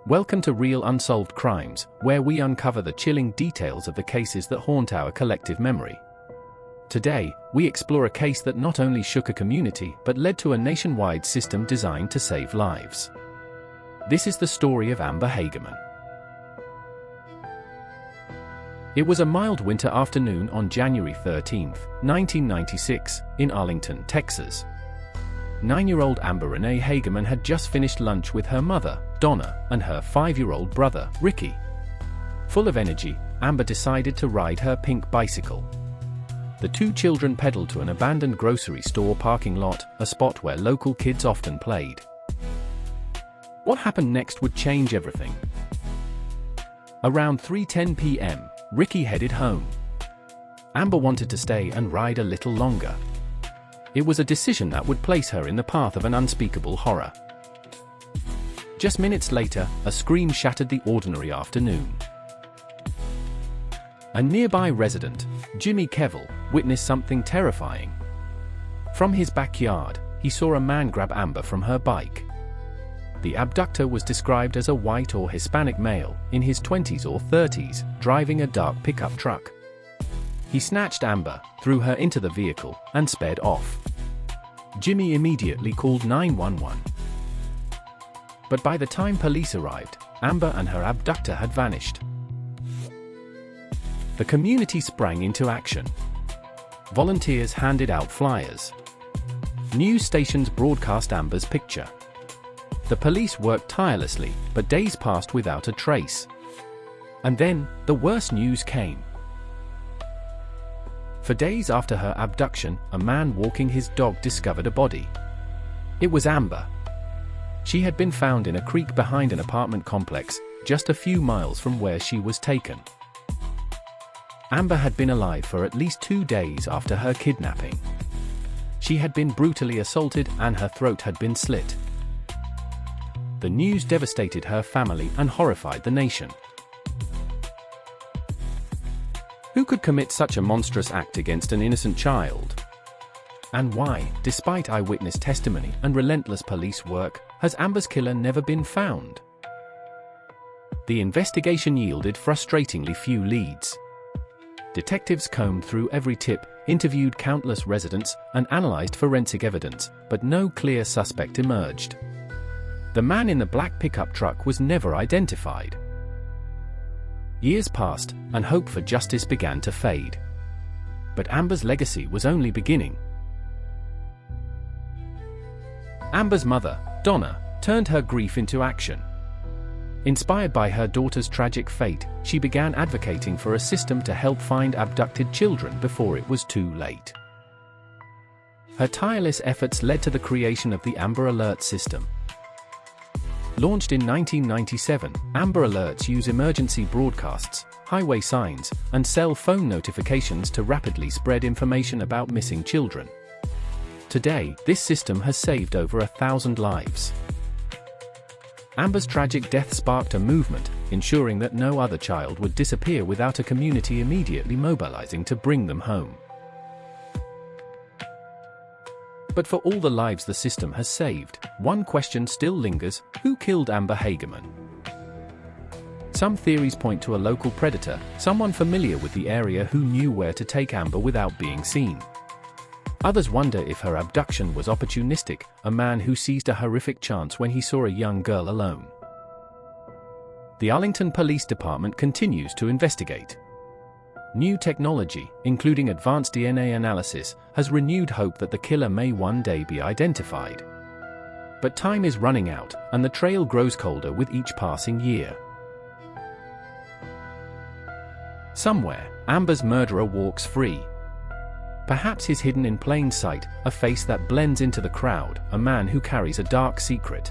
Welcome to Real Unsolved Crimes, where we uncover the chilling details of the cases that haunt our collective memory. Today, we explore a case that not only shook a community but led to a nationwide system designed to save lives. This is the story of Amber Hagerman. It was a mild winter afternoon on January 13, 1996, in Arlington, Texas. 9-year-old Amber Renee Hagerman had just finished lunch with her mother, Donna, and her 5-year-old brother, Ricky. Full of energy, Amber decided to ride her pink bicycle. The two children pedaled to an abandoned grocery store parking lot, a spot where local kids often played. What happened next would change everything. Around 3:10 p.m., Ricky headed home. Amber wanted to stay and ride a little longer. It was a decision that would place her in the path of an unspeakable horror. Just minutes later, a scream shattered the ordinary afternoon. A nearby resident, Jimmy Kevill, witnessed something terrifying. From his backyard, he saw a man grab Amber from her bike. The abductor was described as a white or Hispanic male, in his 20s or 30s, driving a dark pickup truck. He snatched Amber, threw her into the vehicle, and sped off. Jimmy immediately called 911. But by the time police arrived, Amber and her abductor had vanished. The community sprang into action. Volunteers handed out flyers. News stations broadcast Amber's picture. The police worked tirelessly, but days passed without a trace. And then, the worst news came. For days after her abduction, a man walking his dog discovered a body. It was Amber. She had been found in a creek behind an apartment complex, just a few miles from where she was taken. Amber had been alive for at least 2 days after her kidnapping. She had been brutally assaulted and her throat had been slit. The news devastated her family and horrified the nation. Who could commit such a monstrous act against an innocent child? And why, despite eyewitness testimony and relentless police work, has Amber's killer never been found? The investigation yielded frustratingly few leads. Detectives combed through every tip, interviewed countless residents, and analyzed forensic evidence, but no clear suspect emerged. The man in the black pickup truck was never identified. Years passed, and hope for justice began to fade. But Amber's legacy was only beginning. Amber's mother, Donna, turned her grief into action. Inspired by her daughter's tragic fate, she began advocating for a system to help find abducted children before it was too late. Her tireless efforts led to the creation of the Amber Alert system. Launched in 1997, Amber Alerts use emergency broadcasts, highway signs, and cell phone notifications to rapidly spread information about missing children. Today, this system has saved over 1,000 lives. Amber's tragic death sparked a movement, ensuring that no other child would disappear without a community immediately mobilizing to bring them home. But for all the lives the system has saved, one question still lingers: who killed Amber Hagerman? Some theories point to a local predator, someone familiar with the area who knew where to take Amber without being seen. Others wonder if her abduction was opportunistic, a man who seized a horrific chance when he saw a young girl alone. The Arlington Police Department continues to investigate. New technology, including advanced DNA analysis, has renewed hope that the killer may one day be identified. But time is running out, and the trail grows colder with each passing year. Somewhere, Amber's murderer walks free. Perhaps he's hidden in plain sight, a face that blends into the crowd, a man who carries a dark secret.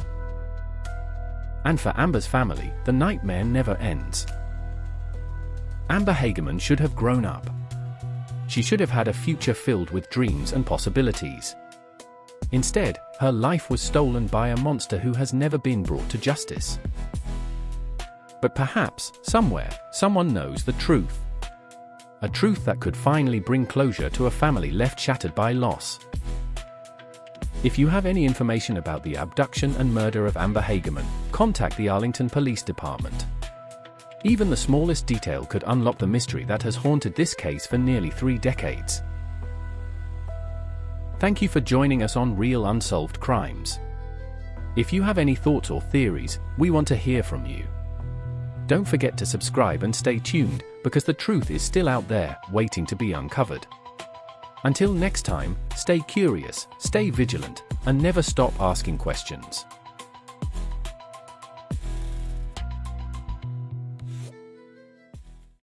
And for Amber's family, the nightmare never ends. Amber Hagerman should have grown up. She should have had a future filled with dreams and possibilities. Instead, her life was stolen by a monster who has never been brought to justice. But perhaps, somewhere, someone knows the truth. A truth that could finally bring closure to a family left shattered by loss. If you have any information about the abduction and murder of Amber Hagerman, contact the Arlington Police Department. Even the smallest detail could unlock the mystery that has haunted this case for nearly 3 decades. Thank you for joining us on Real Unsolved Crimes. If you have any thoughts or theories, we want to hear from you. Don't forget to subscribe and stay tuned, because the truth is still out there, waiting to be uncovered. Until next time, stay curious, stay vigilant, and never stop asking questions.